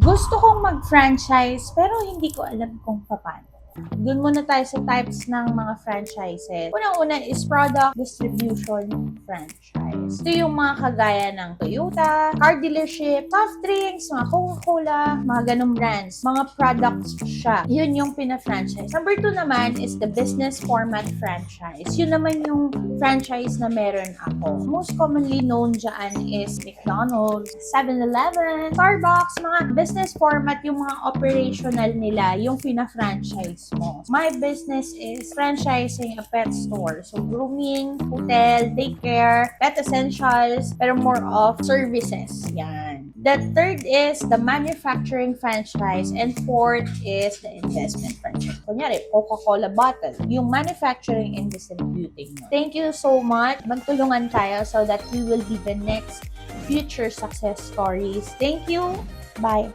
Gusto kong mag-franchise pero hindi ko alam kung paano. Doon muna tayo sa types ng mga franchises. Unang-una is product distribution franchise. Ito yung mga kagaya ng Toyota, car dealership, soft drinks, mga Coca-Cola, mga ganong brands. Mga products siya. Yun yung pina-franchise. Number 2 naman is the business format franchise. Yun naman yung franchise na meron ako. Most commonly known dyan is McDonald's, 7-Eleven, Starbucks, mga business format, yung mga operational nila, yung pina-franchise mo. My business is franchising a pet store. So, grooming, hotel, daycare, pet essentials, pero more of services. Yan. The third is the manufacturing franchise and fourth is the investment franchise. Kunyari, Coca-Cola bottle, yung manufacturing and distributing mo. Thank you so much. Magtulungan tayo so that we will be the next future success stories. Thank you. Bye.